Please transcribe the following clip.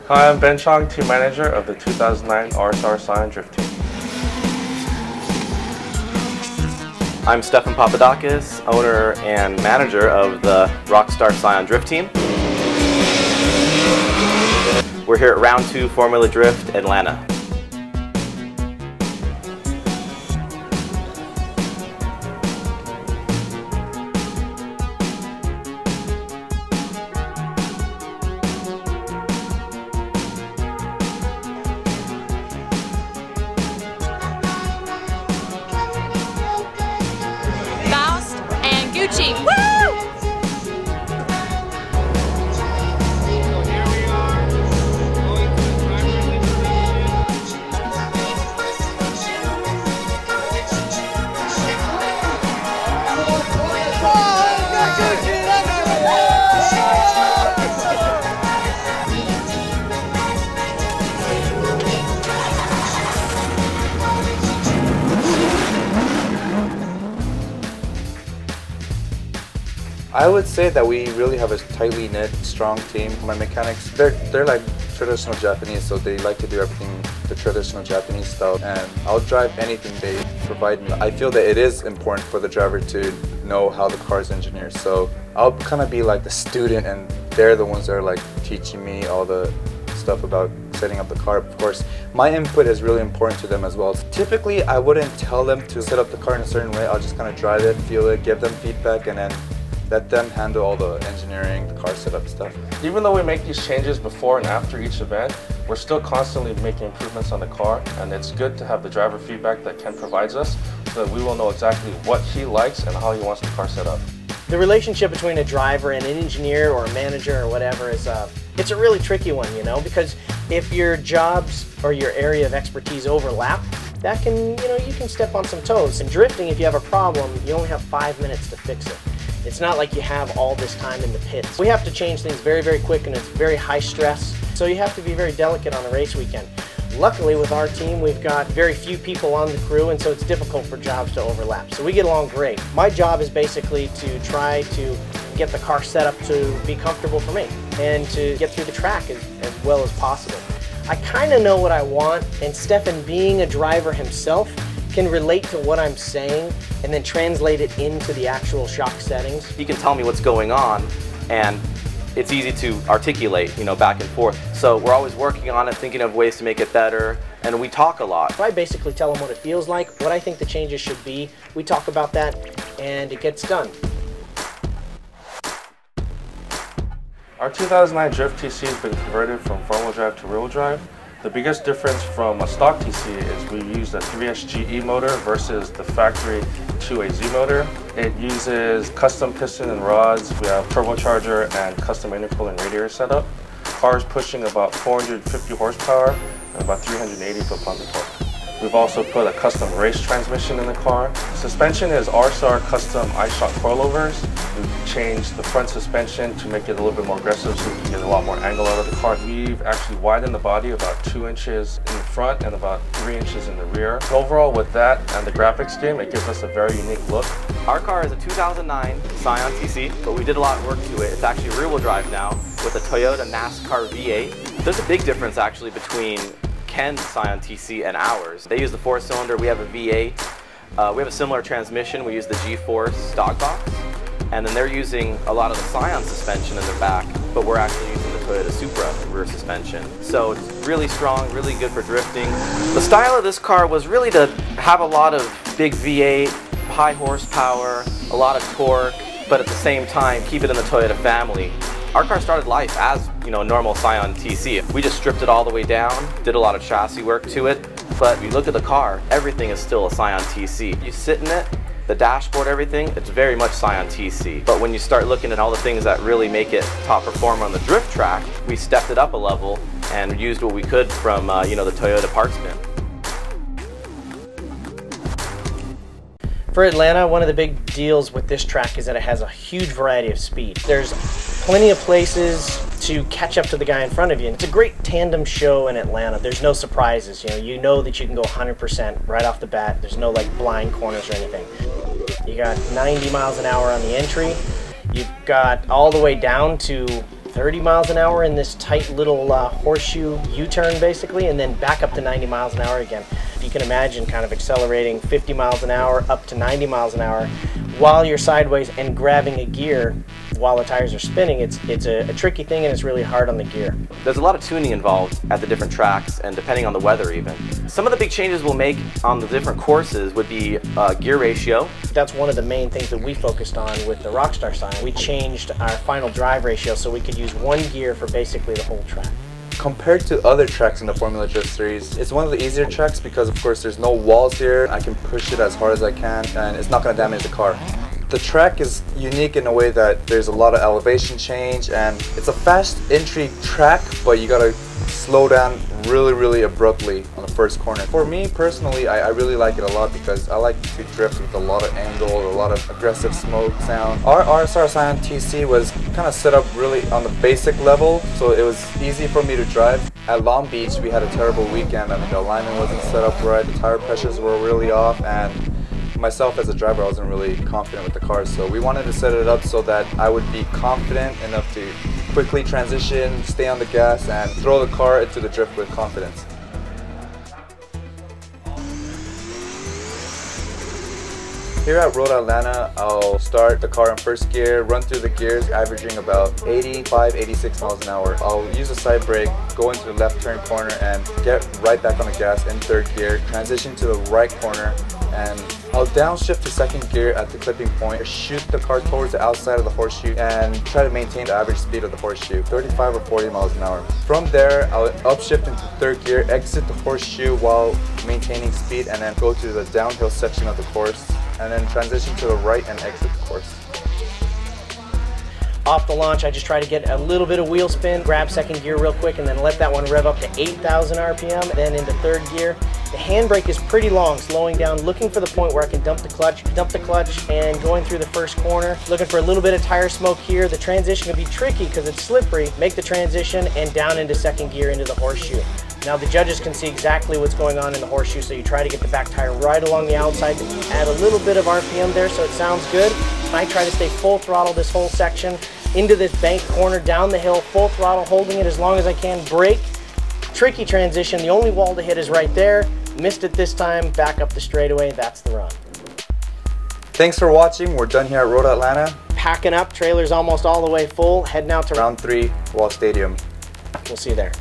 Hi, I'm Ben Chong, team manager of the 2009 RSR Scion Drift Team. I'm Stefan Papadakis, owner and manager of the Rockstar Scion Drift Team. We're here at Round 2 Formula Drift, Atlanta. Foust and Gucci. Woo! I would say that we really have a tightly knit, strong team. My mechanics, they're like traditional Japanese, so they like to do everything the traditional Japanese style, and I'll drive anything they provide me. I feel that it is important for the driver to know how the car is engineered, so I'll kind of be like the student, and they're the ones that are like teaching me all the stuff about setting up the car. Of course, my input is really important to them as well. Typically, I wouldn't tell them to set up the car in a certain way. I'll just kind of drive it, feel it, give them feedback, and then let them handle all the engineering, the car setup stuff. Even though we make these changes before and after each event, we're still constantly making improvements on the car, and it's good to have the driver feedback that Ken provides us so that we will know exactly what he likes and how he wants the car set up. The relationship between a driver and an engineer or a manager or whatever is it's a really tricky one, you know, because if your jobs or your area of expertise overlap, that can, you can step on some toes. In drifting, if you have a problem, you only have 5 minutes to fix it. It's not like you have all this time in the pits. We have to change things very, very quick, and it's very high stress, so you have to be very delicate on a race weekend. Luckily, with our team, we've got very few people on the crew, and so it's difficult for jobs to overlap. So we get along great. My job is basically to try to get the car set up to be comfortable for me and to get through the track as well as possible. I kind of know what I want, and Stefan, being a driver himself, can relate to what I'm saying and then translate it into the actual shock settings. He can tell me what's going on, and it's easy to articulate, back and forth. So we're always working on it, thinking of ways to make it better, and we talk a lot. I basically tell him what it feels like, what I think the changes should be. We talk about that, and it gets done. Our 2009 Drift TC has been converted from four-wheel drive to rear-wheel drive. The biggest difference from a stock TC is we use a 3SGE motor versus the factory 2AZ motor. It uses custom piston and rods. We have turbocharger and custom intercooler and radiator setup. The car is pushing about 450 horsepower and about 380 foot-pounds of torque. We've also put a custom race transmission in the car. Suspension is RSR custom iShock coilovers. We've changed the front suspension to make it a little bit more aggressive so we can get a lot more angle out of the car. We've actually widened the body about 2 inches in the front and about 3 inches in the rear. Overall, with that and the graphics game, it gives us a very unique look. Our car is a 2009 Scion TC, but we did a lot of work to it. It's actually rear-wheel drive now with a Toyota NASCAR V8. There's a big difference actually between Ken's Scion TC and ours. They use the 4-cylinder, we have a V8. We have a similar transmission, we use the G-Force dog box. And then they're using a lot of the Scion suspension in their back, but we're actually using the Toyota Supra rear suspension. So it's really strong, really good for drifting. The style of this car was really to have a lot of big V8, high horsepower, a lot of torque, but at the same time keep it in the Toyota family. Our car started life as, a normal Scion TC. We just stripped it all the way down, did a lot of chassis work to it, but if you look at the car, everything is still a Scion TC. You sit in it, the dashboard, everything, it's very much Scion TC. But when you start looking at all the things that really make it top performer on the drift track, we stepped it up a level and used what we could from, the Toyota parts bin. For Atlanta, one of the big deals with this track is that it has a huge variety of speed. There's plenty of places to catch up to the guy in front of you. And it's a great tandem show in Atlanta. There's no surprises. You know that you can go 100% right off the bat. There's no like blind corners or anything. You got 90 miles an hour on the entry. You've got all the way down to 30 miles an hour in this tight little horseshoe U-turn basically, and then back up to 90 miles an hour again. You can imagine kind of accelerating 50 miles an hour up to 90 miles an hour while you're sideways and grabbing a gear while the tires are spinning. It's a tricky thing, and it's really hard on the gear. There's a lot of tuning involved at the different tracks, and depending on the weather even. Some of the big changes we'll make on the different courses would be gear ratio. That's one of the main things that we focused on with the Rockstar Scion. We changed our final drive ratio so we could use one gear for basically the whole track. Compared to other tracks in the Formula Drift series, it's one of the easier tracks because of course there's no walls here. I can push it as hard as I can and it's not going to damage the car. The track is unique in a way that there's a lot of elevation change, and it's a fast entry track, but you gotta slow down really abruptly on the first corner. For me personally, I really like it a lot because I like to drift with a lot of angle, a lot of aggressive smoke sound. Our RSR Scion TC was kind of set up really on the basic level, so it was easy for me to drive. At Long Beach, we had a terrible weekend. I mean, the alignment wasn't set up right, the tire pressures were really off, and myself as a driver, I wasn't really confident with the car, so we wanted to set it up so that I would be confident enough to quickly transition, stay on the gas, and throw the car into the drift with confidence. Here at Road Atlanta, I'll start the car in first gear, run through the gears, averaging about 85, 86 miles an hour. I'll use a side brake, go into the left turn corner, and get right back on the gas in third gear, transition to the right corner, and I'll downshift to second gear at the clipping point, shoot the car towards the outside of the horseshoe, and try to maintain the average speed of the horseshoe, 35 or 40 miles an hour. From there, I'll upshift into third gear, exit the horseshoe while maintaining speed, and then go to the downhill section of the course, and then transition to the right and exit the course. Off the launch, I just try to get a little bit of wheel spin, grab second gear real quick, and then let that one rev up to 8,000 RPM, then into third gear. The handbrake is pretty long, slowing down, looking for the point where I can dump the clutch, and going through the first corner, looking for a little bit of tire smoke here. The transition can be tricky because it's slippery. Make the transition and down into second gear into the horseshoe. Now the judges can see exactly what's going on in the horseshoe, so you try to get the back tire right along the outside to add a little bit of RPM there so it sounds good. I try to stay full throttle this whole section, into this bank corner, down the hill, full throttle, holding it as long as I can, brake. Tricky transition, the only wall to hit is right there. Missed it this time, back up the straightaway, that's the run. Thanks for watching, we're done here at Road Atlanta. Packing up, trailer's almost all the way full, heading out to Round 3, Wall Stadium. We'll see you there.